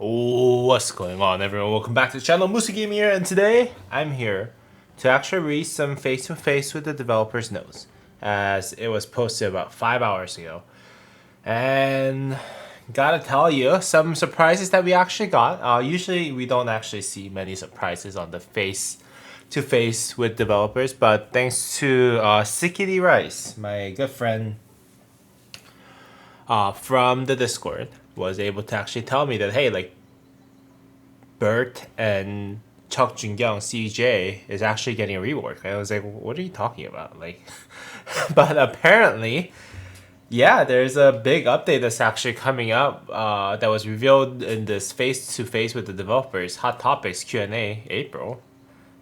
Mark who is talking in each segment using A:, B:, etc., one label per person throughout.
A: What's going on, everyone? Welcome back to the channel. Musa Game here, and today I'm here to actually read some face-to-face with the developer's notes, as it was posted about 5 hours ago. And gotta tell you, some surprises that we actually got. Usually we don't actually see many surprises on the face-to-face with developers, but thanks to Sickity Rice, my good friend from the Discord, was able to actually tell me that, hey, like, Bert and Chuck Junkyung CJ is actually getting a rework. I was like, what are you talking about? Like, but apparently, yeah, there's a big update that's actually coming up that was revealed in this face-to-face with the developers Hot Topics Q&A April,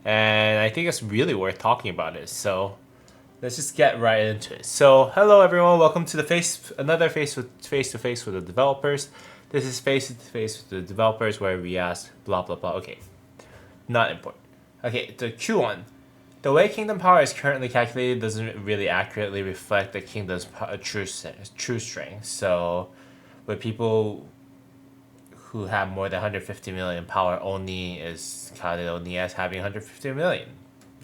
A: and I think it's really worth talking about it. So let's just get right into it. So hello everyone, welcome to the another face-to-face with the developers. This is face-to-face with the developers where we ask blah blah blah. Okay, not important. Okay, the Q1. The way kingdom power is currently calculated doesn't really accurately reflect the kingdom's true strength. So, with people who have more than 150 million power only is counted only as having 150 million.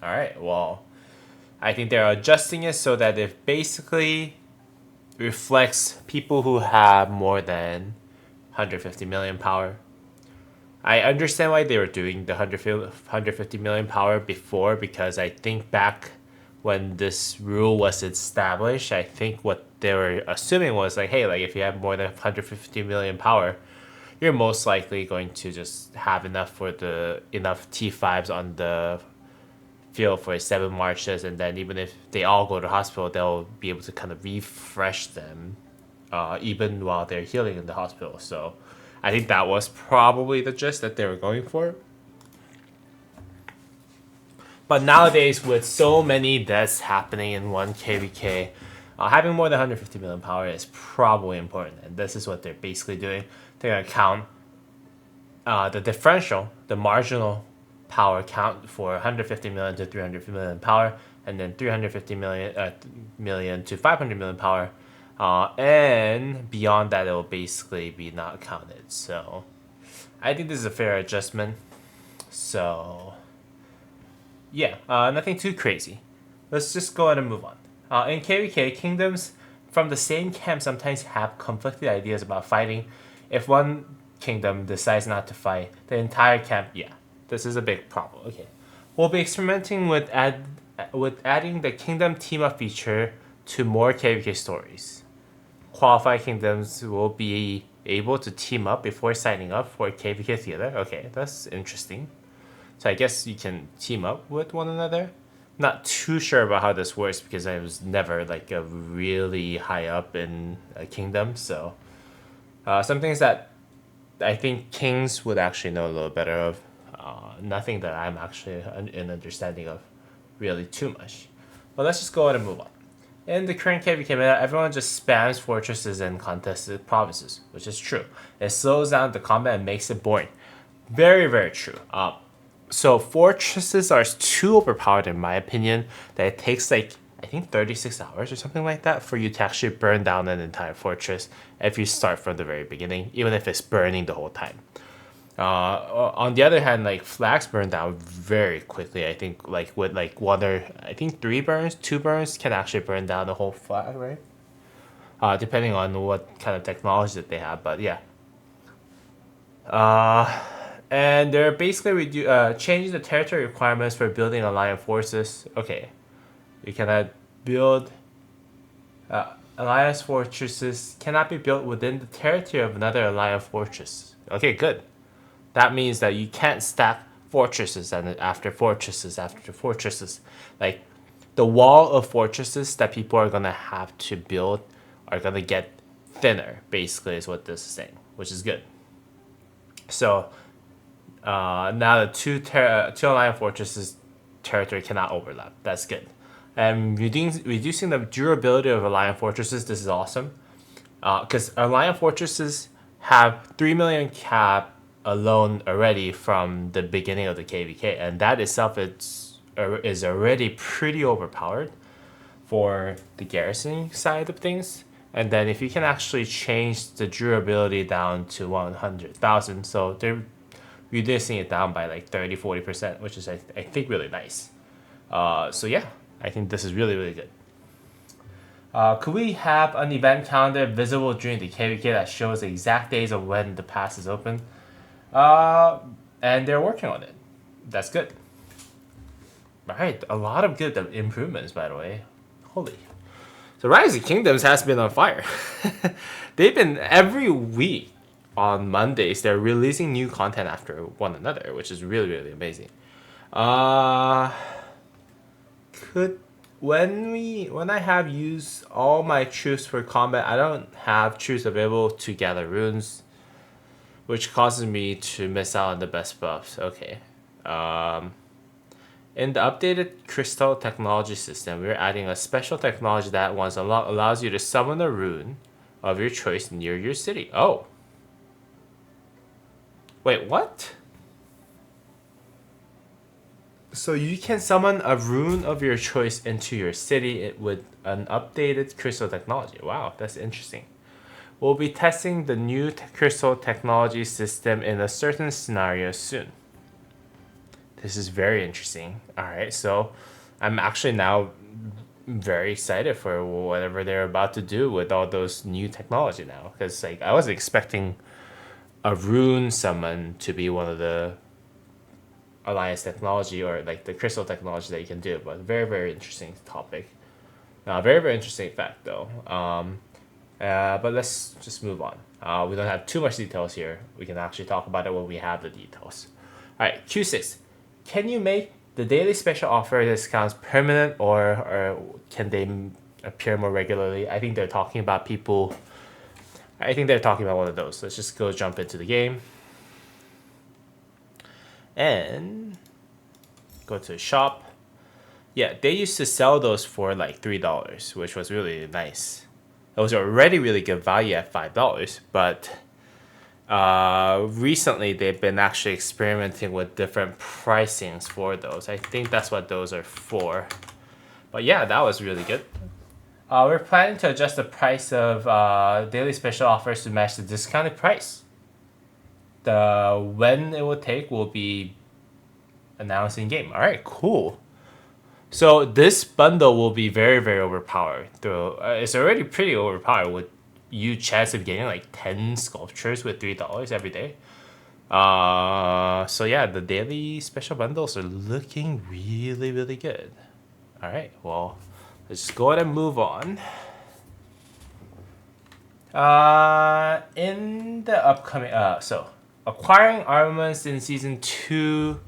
A: All right, well, I think they're adjusting it so that it basically reflects people who have more than 150 million power. I understand why they were doing the 150 million power before, because I think back when this rule was established, I think what they were assuming was like, hey, like if you have more than 150 million power, you're most likely going to just have enough T5s on the field for 7 marches, and then even if they all go to hospital, they'll be able to kind of refresh them even while they're healing in the hospital. So I think that was probably the gist that they were going for. But nowadays, with so many deaths happening in one KvK, having more than 150 million power is probably important. And this is what they're basically doing. They're going to count the differential, the marginal power count for 150 million to 350 million power, and then 350 million to 500 million power. And beyond that, it will basically be not counted. So I think this is a fair adjustment. So yeah, nothing too crazy. Let's just go ahead and move on. In KvK, kingdoms from the same camp sometimes have conflicting ideas about fighting. If one kingdom decides not to fight, the entire camp, yeah, this is a big problem. Okay, we'll be experimenting with adding the kingdom team up feature to more KvK stories. Qualified kingdoms will be able to team up before signing up for KvK Theater. Okay, that's interesting. So I guess you can team up with one another. Not too sure about how this works because I was never like a really high up in a kingdom. So some things that I think kings would actually know a little better of. Nothing that I'm actually in understanding of really too much. But let's just go ahead and move on. In the current KvK meta, everyone just spams fortresses and contested provinces, which is true. It slows down the combat and makes it boring. Very, very true. So fortresses are too overpowered in my opinion, that it takes like, I think 36 hours or something like that for you to actually burn down an entire fortress if you start from the very beginning, even if it's burning the whole time. On the other hand, like flags burn down very quickly. I think like with like I think 2 burns can actually burn down the whole flag, right? Depending on what kind of technology that they have, but yeah. And they're basically changing the territory requirements for building alliance forces. Okay, you cannot build alliance fortresses cannot be built within the territory of another alliance fortress. Okay, good. That means that you can't stack fortresses and after fortresses after fortresses. Like the wall of fortresses that people are gonna have to build are gonna get thinner. Basically, is what this is saying, which is good. So now the two alliance fortresses territory cannot overlap. That's good. And reducing the durability of alliance fortresses. This is awesome because alliance fortresses have 3 million cap alone already from the beginning of the KvK, and that itself is already pretty overpowered for the garrison side of things. And then if you can actually change the durability down to 100,000, so they're reducing it down by like 30-40%, which is I think really nice. So yeah, I think this is really, really good. Could we have an event calendar visible during the KvK that shows the exact days of when the pass is open? And they're working on it. That's good. All right, a lot of good improvements, by the way. Holy. So Rise of Kingdoms has been on fire. They've been every week on Mondays. They're releasing new content after one another, which is really, really amazing. When I have used all my troops for combat, I don't have troops available to gather runes, which causes me to miss out on the best buffs. Okay. In the updated crystal technology system, we're adding a special technology that once allows you to summon a rune of your choice near your city. Oh. Wait, what? So you can summon a rune of your choice into your city with an updated crystal technology. Wow, that's interesting. We'll be testing the new crystal technology system in a certain scenario soon. This is very interesting. All right, so I'm actually now very excited for whatever they're about to do with all those new technology now. Because like I was expecting a rune summon to be one of the alliance technology or like the crystal technology that you can do, but very, very interesting topic. Very, very interesting fact though. But let's just move on. We don't have too much details here. We can actually talk about it when we have the details. All right, Q6. Can you make the daily special offer discounts permanent or can they appear more regularly? I think they're talking about people. I think they're talking about one of those. Let's just go jump into the game. And go to shop. Yeah, they used to sell those for like $3, which was really nice. It was already really good value at $5, but recently they've been actually experimenting with different pricings for those. I think that's what those are for. But yeah, that was really good. We're planning to adjust the price of daily special offers to match the discounted price. When it will take will be announced in game. All right, cool. So this bundle will be very, very overpowered. Though it's already pretty overpowered with huge chance of getting like 10 sculptures with $3 every day. So yeah, the daily special bundles are looking really, really good. All right, well, let's go ahead and move on. In the upcoming, so acquiring armaments in season 2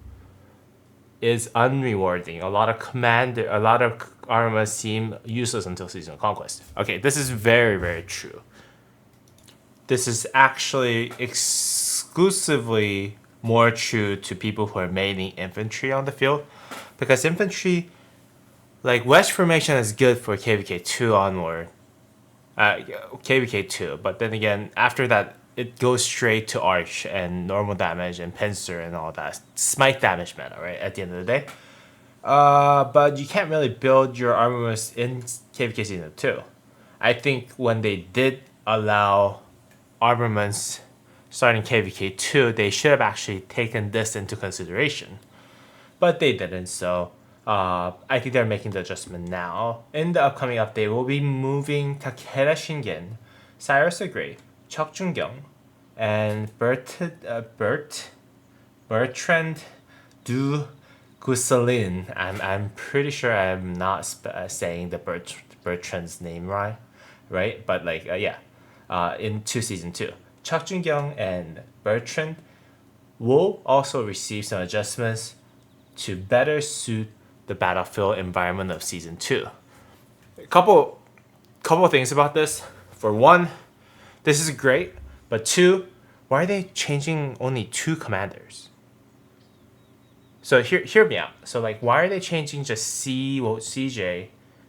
A: is unrewarding. A lot of armaments seem useless until season conquest. Okay, this is very, very true. This is actually exclusively more true to people who are mainly infantry on the field, because infantry, like Wedge formation, is good for KvK 2 onward. KvK 2, but then again, after that, it goes straight to Arch and normal damage and pincer and all that. Smite damage meta, right? At the end of the day. But you can't really build your armaments in KvK Season 2. I think when they did allow armaments starting KvK 2, they should have actually taken this into consideration. But they didn't, so I think they're making the adjustment now. In the upcoming update, we'll be moving Takeda Shingen, Cyrus the Great, Chok Jun-gyung, and Bertrand du Guesclin. I'm pretty sure I'm not saying the Bertrand's name right? But like into season 2, Chok Jun-gyung and Bertrand will also receive some adjustments to better suit the battlefield environment of season 2. A couple things about this. For one, this is great, but two, why are they changing only 2 commanders? So hear me out. So like, why are they changing just CJ,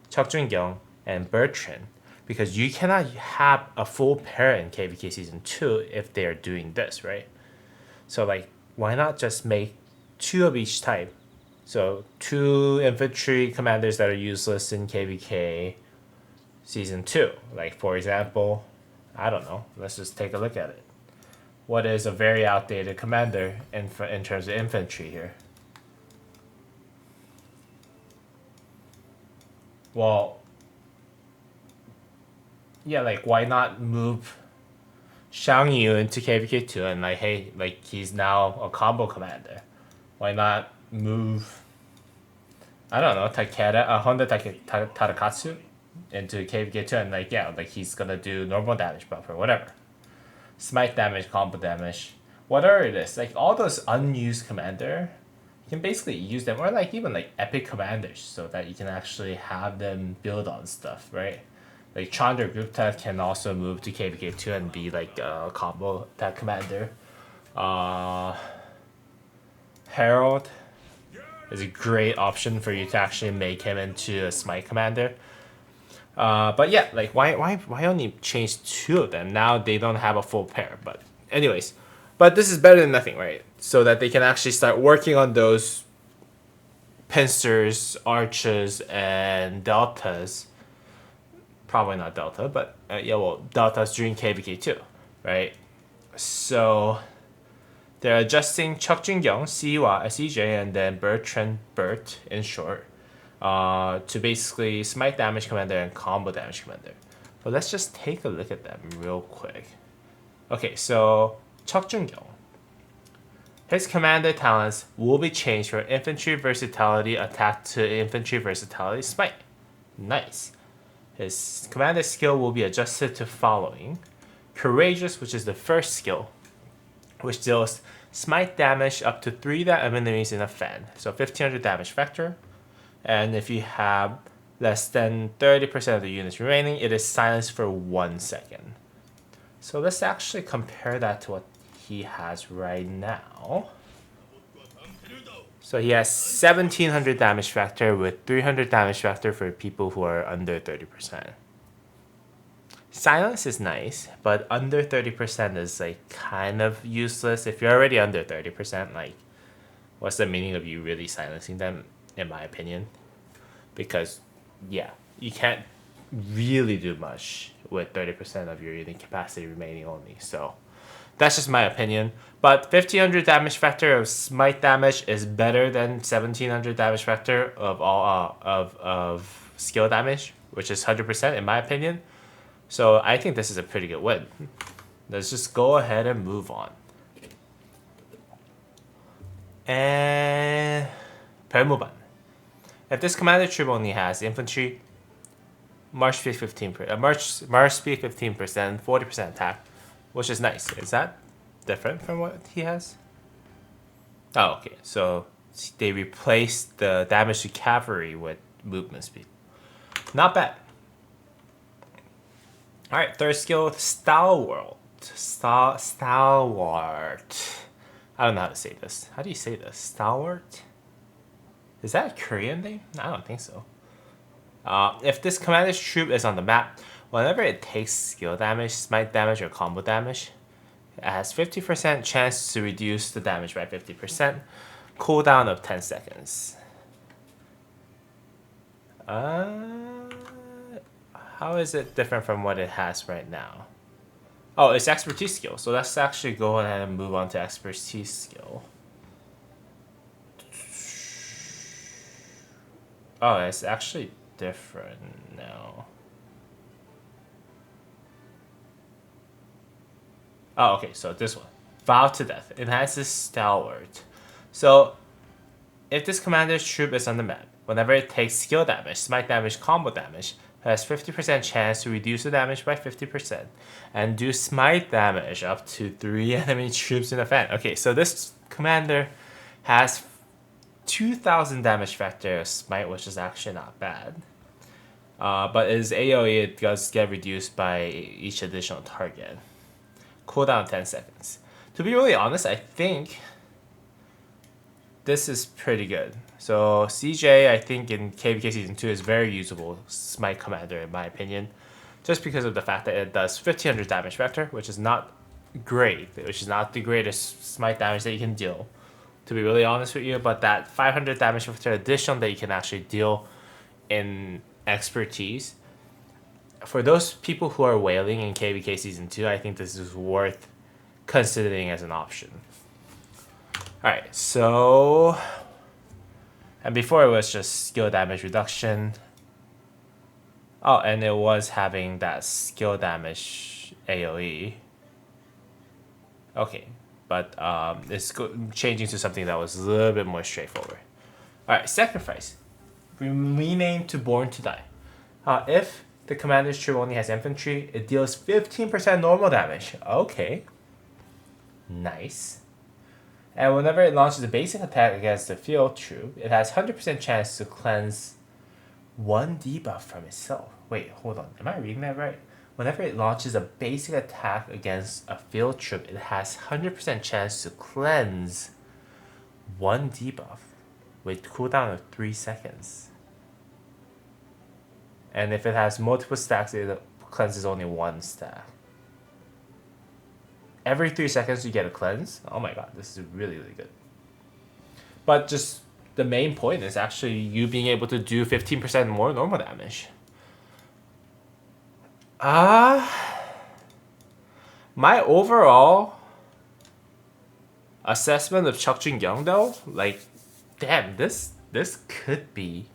A: Chok Jun-gyung, and Bertrand? Because you cannot have a full pair in KvK Season 2 if they are doing this, right? So like, why not just make 2 of each type? So 2 infantry commanders that are useless in KvK, Season 2. Like, for example, I don't know. Let's just take a look at it. What is a very outdated commander in terms of infantry here? Well, yeah, like, why not move Xiang Yu into KvK 2 and, like, hey, like, he's now a combo commander. Why not move, I don't know, Honda Tadakatsu into KvK 2 and, like, yeah, like, he's gonna do normal damage buff or whatever. Smite damage, combo damage, whatever it is. Like, all those unused commander, you can basically use them, or, like, even, like, epic commanders, so that you can actually have them build on stuff, right? Like, Chandra Gupta can also move to KvK 2 and be, like, a combo that commander. Herald is a great option for you to actually make him into a Smite commander. But yeah, like, why only change 2 of them? Now they don't have a full pair. But anyways, but this is better than nothing, right? So that they can actually start working on those pincers, arches, and deltas. Probably not delta, but yeah, well, deltas during KvK 2, right? So they're adjusting Chuck Jin-gyung, CJ, and then Bert in short, to basically Smite damage commander and combo damage commander. But let's just take a look at them real quick. Okay, so Chuck Jin-gyung. His commander talents will be changed from infantry versatility attack to infantry versatility Smite. Nice. His commander skill will be adjusted to following. Courageous, which is the first skill, which deals Smite damage up to 3 enemies in a fan. So 1500 damage factor. And if you have less than 30% of the units remaining, it is silenced for 1 second. So let's actually compare that to what he has right now. So he has 1700 damage factor with 300 damage factor for people who are under 30%. Silence is nice, but under 30% is, like, kind of useless. If you're already under 30%, like, what's the meaning of you really silencing them, in my opinion? Because, yeah, you can't really do much with 30% of your unit capacity remaining only. So that's just my opinion. But 1500 damage factor of Smite damage is better than 1700 damage factor of all of skill damage, which is 100% in my opinion. So I think this is a pretty good win. Let's just go ahead and move on. And 별무반. If this commander troop only has infantry, march speed 15%, march speed 15%, 40% attack, which is nice. Is that different from what he has? Oh, okay. So they replaced the damage to cavalry with movement speed. Not bad. All right, third skill, Stalwart. Stalwart. I don't know how to say this. How do you say this? Stalwart? Is that a Korean name? I don't think so. If this commander's troop is on the map, whenever it takes skill damage, smite damage, or combo damage, it has 50% chance to reduce the damage by 50%. Cooldown of 10 seconds. How is it different from what it has right now? Oh, it's expertise skill. So let's actually go ahead and move on to expertise skill. Oh, it's actually different now. Oh, okay, so this one. Vow to Death. Enhances Stalwart. So, if this commander's troop is on the map, whenever it takes skill damage, smite damage, combo damage, it has 50% chance to reduce the damage by 50% and do smite damage up to 3 enemy troops in a fan. Okay, so this commander has 2000 damage factor of smite, which is actually not bad. But his AoE, it does get reduced by each additional target. Cooldown 10 seconds. To be really honest, I think this is pretty good. So CJ, I think in KvK Season 2 is very usable Smite Commander in my opinion. Just because of the fact that it does 1500 damage factor, which is not great, which is not the greatest Smite damage that you can deal, to be really honest with you, but that 500 damage factor addition that you can actually deal in expertise for those people who are whaling in KvK Season 2, I think this is worth considering as an option. Alright, so... And before it was just skill damage reduction. Oh, and it was having that skill damage AoE. Okay, but it's changing to something that was a little bit more straightforward. Alright, Sacrifice. Rename to Born to Die. If the commander's troop only has infantry, it deals 15% normal damage. Okay. Nice. And whenever it launches a basic attack against the field troop, it has 100% chance to cleanse 1 debuff from itself. Wait, hold on. Am I reading that right? Whenever it launches a basic attack against a field troop, it has 100% chance to cleanse 1 debuff with cooldown of 3 seconds. And if it has multiple stacks, it cleanses only 1 stack. Every 3 seconds you get a cleanse. Oh my god, this is really, really good. But just the main point is actually you being able to do 15% more normal damage. My overall assessment of Chuk Jin-young though, like, damn, this could be...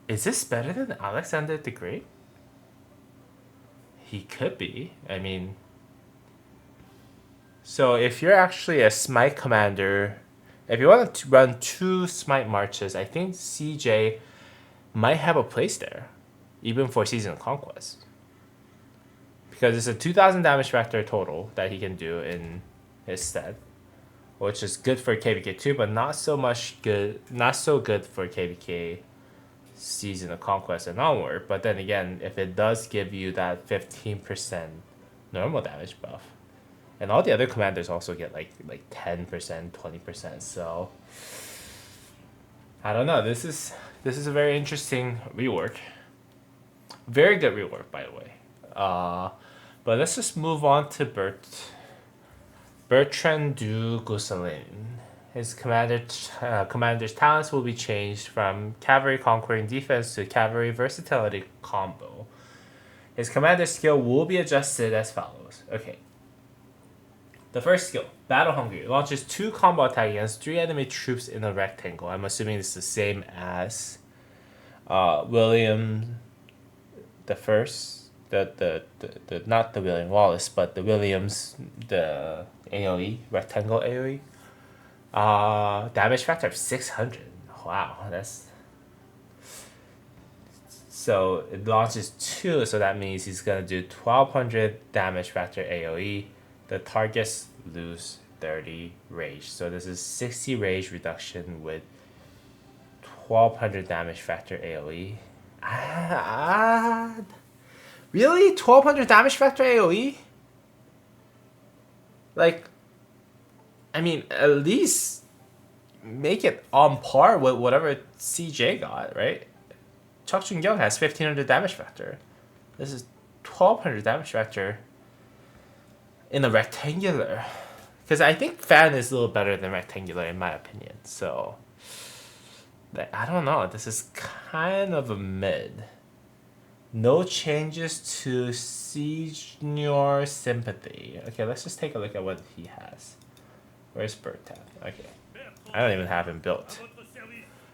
A: Is this better than Alexander the Great? He could be. I mean... So if you're actually a Smite commander, if you want to run 2 Smite marches, I think CJ might have a place there, even for Season of Conquest. Because it's a 2,000 damage factor total that he can do in his stead, which is good for KvK 2, but not so good for KvK Season of Conquest and onward. But then again, if it does give you that 15% normal damage buff, and all the other commanders also get like 10%, 20%. So I don't know. This is a very interesting rework. Very good rework, by the way. But let's just move on to Bertrand du Guesclin. His commander's talents will be changed from Cavalry Conquering Defense to Cavalry Versatility Combo. His commander's skill will be adjusted as follows. Okay. The first skill, Battle Hungry, launches 2 combo attacks against 3 enemy troops in a rectangle. I'm assuming it's the same as William the First, the not the William Wallace, but the Williams, the AoE, rectangle AoE. Damage factor of 600. Wow, that's... So it launches 2, so that means he's gonna do 1200 damage factor AoE. The targets lose 30 rage. So this is 60 rage reduction with 1200 damage factor AoE. Really? 1200 damage factor AoE? Like, I mean, at least make it on par with whatever CJ got, right? Chuk Jin-young has 1500 damage factor. This is 1200 damage factor in a rectangular. Because I think fan is a little better than rectangular in my opinion. So, I don't know. This is kind of a mid. No changes to Senior Sympathy. Okay, let's just take a look at what he has. Where's Bertrand? Okay. I don't even have him built.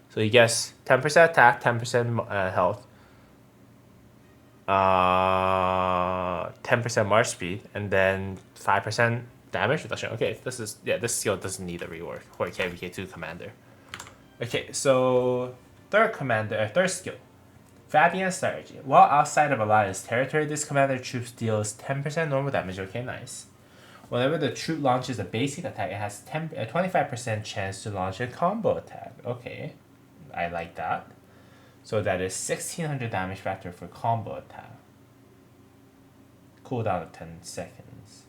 A: So he gets 10% attack, 10% health, 10% march speed, and then 5% damage reduction. Okay, this skill doesn't need a rework for a KvK 2 commander. Okay, so third skill, Fabian Strategy. While outside of Alliance territory, this commander troops deals 10% normal damage. Okay, nice. Whenever the troop launches a basic attack, it has a 25% chance to launch a combo attack. Okay, I like that. So that is 1600 damage factor for combo attack. Cooldown of 10 seconds.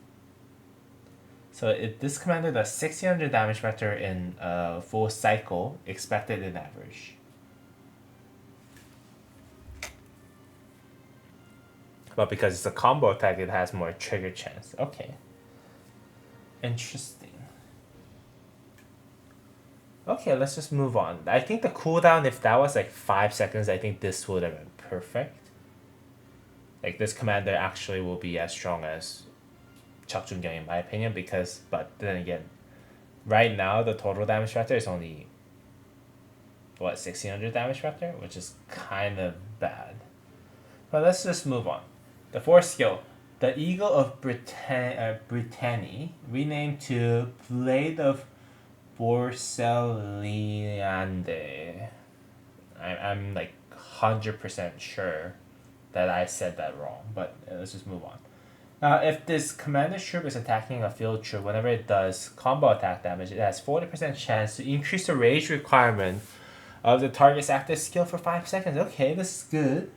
A: So this commander does 1600 damage factor in a full cycle, expected in average. But because it's a combo attack, it has more trigger chance. Okay. Interesting. Okay, let's just move on. I think the cooldown, if that was like 5 seconds, I think this would have been perfect. Like this commander actually will be as strong as Chuck Jung-Kyung in my opinion, because, but then again, right now the total damage factor is only, what, 1600 damage factor, which is kind of bad. But let's just move on. The fourth skill, the Eagle of Brittany, renamed to Blade of Borseliande. I'm like 100% sure that I said that wrong, but let's just move on. If this commander troop is attacking a field troop, whenever it does combo attack damage, it has 40% chance to increase the rage requirement of the target's active skill for 5 seconds. Okay, this is good.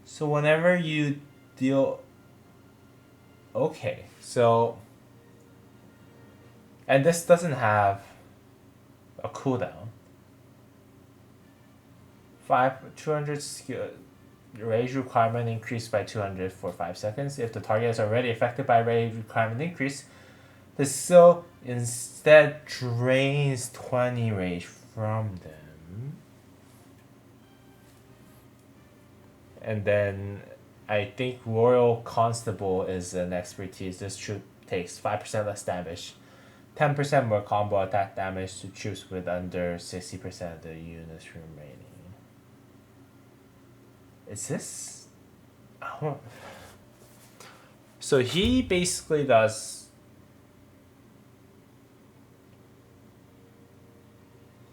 A: So whenever you deal... Okay, so... And this doesn't have a cooldown. 200 skill... Rage requirement increased by 200 for 5 seconds. If the target is already affected by rage requirement increase, the skill instead drains 20 rage from them. And then I think Royal Constable is an expertise. This troop takes 5% less damage, 10% more combo attack damage to troops with under 60% of the units remaining. Is this? Oh. So he basically does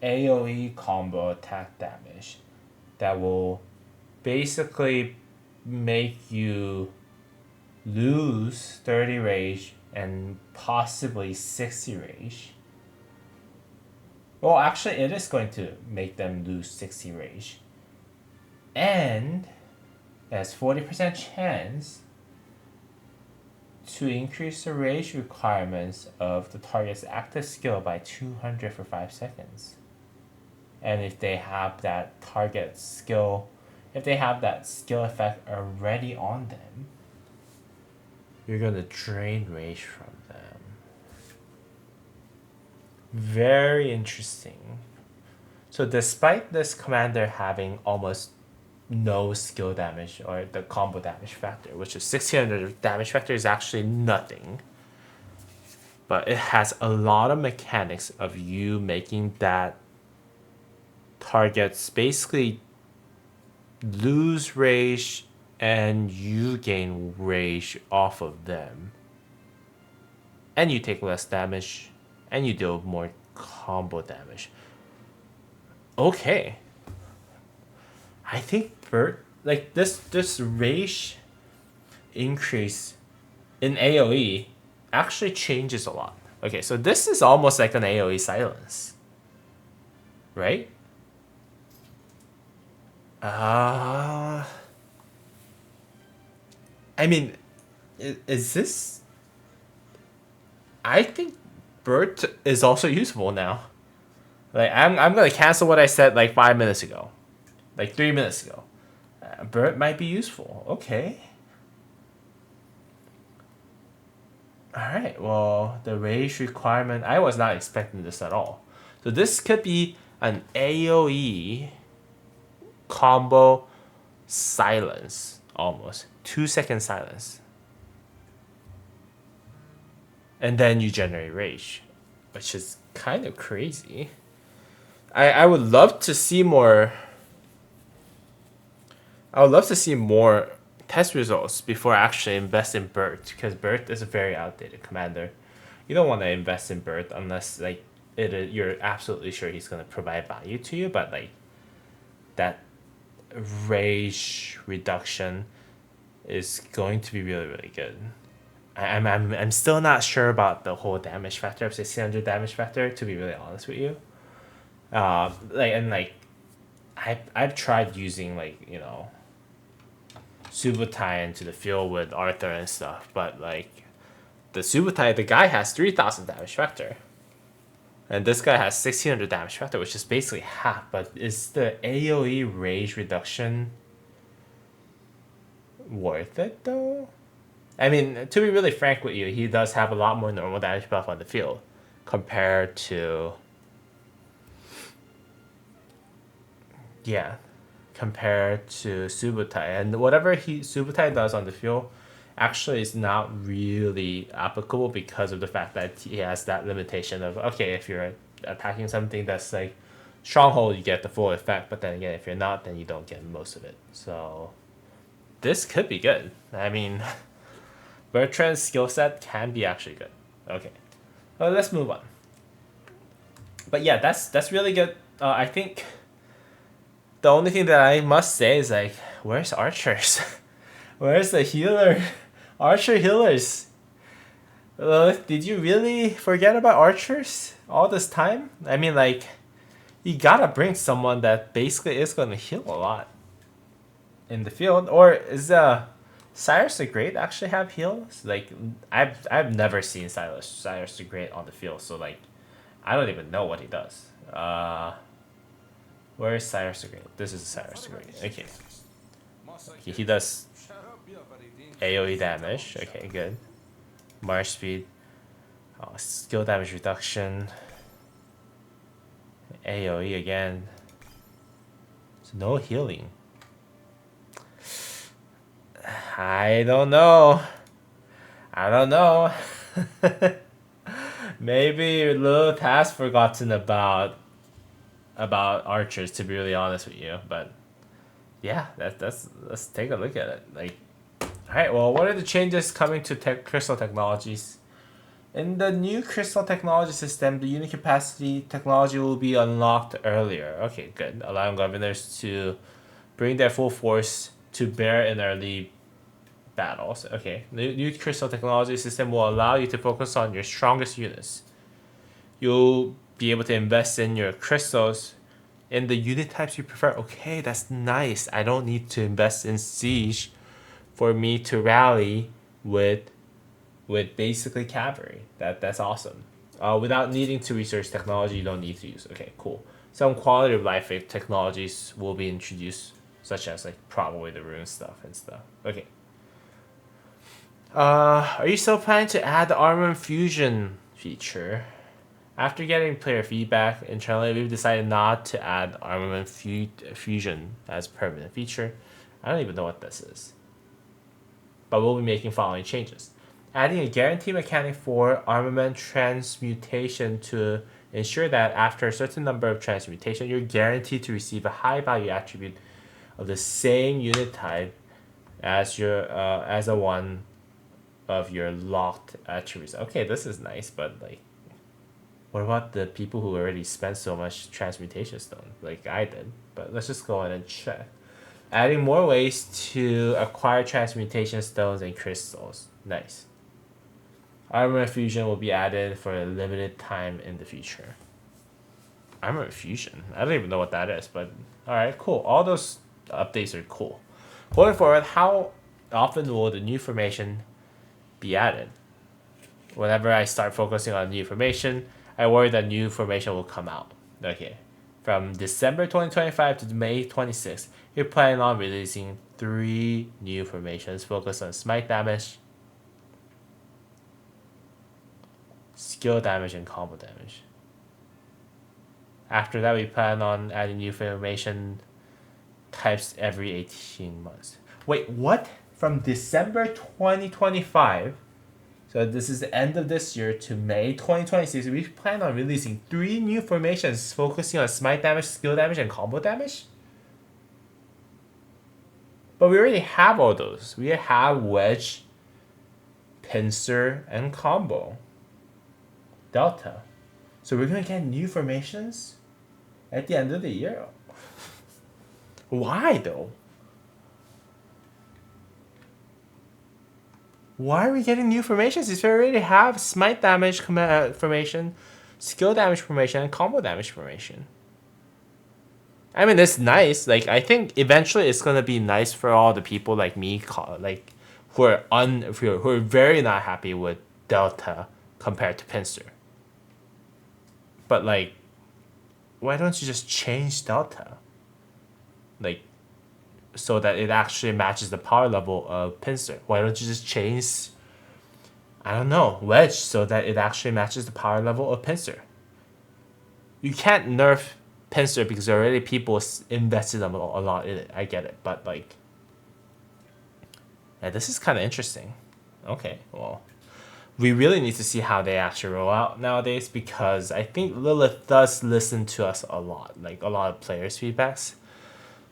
A: AoE combo attack damage that will basically make you lose 30 rage and possibly 60 rage. Well, actually, it is going to make them lose 60 rage. And it has 40% chance to increase the rage requirements of the target's active skill by 200 for 5 seconds. And if they have that target skill, if they have that skill effect already on them, you're gonna drain rage from them. Very interesting. So despite this commander having almost no skill damage or the combo damage factor, which is 1600 damage factor is actually nothing, but it has a lot of mechanics of you making that targets basically lose rage and you gain rage off of them, and you take less damage and you deal more combo damage. Okay, I think Bert, like this rage increase in AoE actually changes a lot. Okay, so this is almost like an AoE silence, right? I mean, is this? I think Bert is also useful now. Like I'm gonna cancel what I said like 5 minutes ago, like 3 minutes ago. Bert might be useful. Okay. Alright, well, the rage requirement, I was not expecting this at all. So this could be an AoE combo silence, almost. 2-second silence. And then you generate rage, which is kind of crazy. I would love to see more... I would love to see more test results before I actually invest in Bert, because Bert is a very outdated commander. You don't want to invest in Bert unless like you're absolutely sure he's going to provide value to you, but like that rage reduction is going to be really, really good. I'm still not sure about the whole damage factor of 1600 damage factor, to be really honest with you. I've tried using like, you know, Subutai into the field with Arthur and stuff, but like the Subutai, the guy has 3000 damage factor, and this guy has 1600 damage factor, which is basically half. But is the AoE rage reduction worth it though? I mean, to be really frank with you, he does have a lot more normal damage buff on the field compared to yeah, compared to Subutai. And whatever Subutai does on the field actually is not really applicable because of the fact that he has that limitation of, okay, if you're attacking something that's like stronghold, you get the full effect, but then again, if you're not, then you don't get most of it. So this could be good. I mean, Bertrand's skill set can be actually good. Okay, well, let's move on. But yeah, that's really good. I think the only thing that I must say is like, where's archers? Where's the healer? Archer healers. Did you really forget about archers all this time? I mean, like, you gotta bring someone that basically is gonna heal a lot in the field. Or is Cyrus the Great actually have heals? Like, I've never seen Cyrus the Great on the field, so like, I don't even know what he does. Where is Cyrus the Great? This is Cyrus the Great. Okay. He does AoE damage. Okay, good. March speed. Skill damage reduction. AoE again. So no healing. I don't know. Maybe Lilith has forgotten about archers, to be really honest with you, but yeah, let's take a look at it. Like, alright, well, what are the changes coming to crystal technologies? In the new crystal technology system, the unit capacity technology will be unlocked earlier. Okay, good. Allowing governors to bring their full force to bear in early battles. Okay, the new crystal technology system will allow you to focus on your strongest units. You'll be able to invest in your crystals in the unit types you prefer. Okay, that's nice. I don't need to invest in siege for me to rally with basically cavalry. That's awesome. Without needing to research technology you don't need to use. Okay, cool. Some quality of life technologies will be introduced, such as like probably the rune stuff and stuff. Okay. Are you still planning to add the armament fusion feature? After getting player feedback internally, we've decided not to add armament fusion as permanent feature. I don't even know what this is. But we'll be making following changes. Adding a guarantee mechanic for armament transmutation to ensure that after a certain number of transmutation, you're guaranteed to receive a high value attribute of the same unit type as a one of your locked attributes. Okay, this is nice, but like, what about the people who already spent so much transmutation stone, like I did? But let's just go ahead and check. Adding more ways to acquire transmutation stones and crystals. Nice. Armor fusion will be added for a limited time in the future. Armor fusion? I don't even know what that is, but alright, cool. All those updates are cool. Going forward, how often will the new formation be added? Whenever I start focusing on new formation, I worry that new formation will come out. Okay. From December 2025 to May 26th, we're planning on releasing 3 new formations focused on smite damage, skill damage, and combo damage. After that, we plan on adding new formation types every 18 months. Wait, what? From December 2025, so this is the end of this year, to May 2026, we plan on releasing 3 new formations focusing on smite damage, skill damage, and combo damage? But we already have all those. We have wedge, pincer, and combo. Delta. So we're going to get new formations at the end of the year? Why though? Why are we getting new formations if we already have smite damage formation, skill damage formation, and combo damage formation? I mean, it's nice. Like, I think eventually it's gonna be nice for all the people like me, like who are very not happy with Delta compared to Pincer. But like, why don't you just change Delta? Like, so that it actually matches the power level of Pincer. Why don't you just change, I don't know, Wedge so that it actually matches the power level of Pincer? You can't nerf pincer because already people invested a lot in it. I get it, but like, yeah, this is kind of interesting. Okay, well, we really need to see how they actually roll out nowadays because I think Lilith does listen to us a lot, like a lot of players' feedbacks.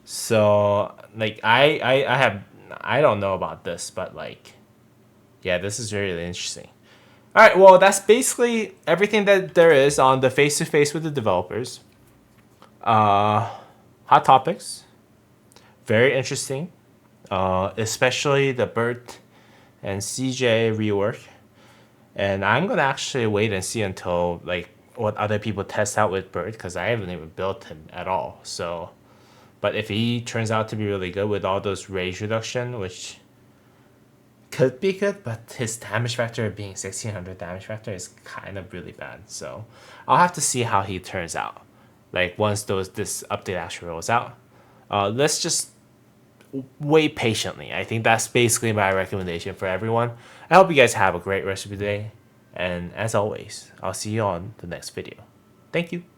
A: So like I don't know about this, but like, yeah, this is really interesting. All right, well, that's basically everything that there is on the face-to-face with the developers. Hot topics, very interesting, especially the Bert and CJ rework. And I'm gonna actually wait and see until like what other people test out with Bert because I haven't even built him at all. So, but if he turns out to be really good with all those rage reduction, which could be good, but his damage factor being 1600 damage factor is kind of really bad. So I'll have to see how he turns out. Like once this update actually rolls out, let's just wait patiently. I think that's basically my recommendation for everyone. I hope you guys have a great rest of your day, and as always, I'll see you on the next video. Thank you.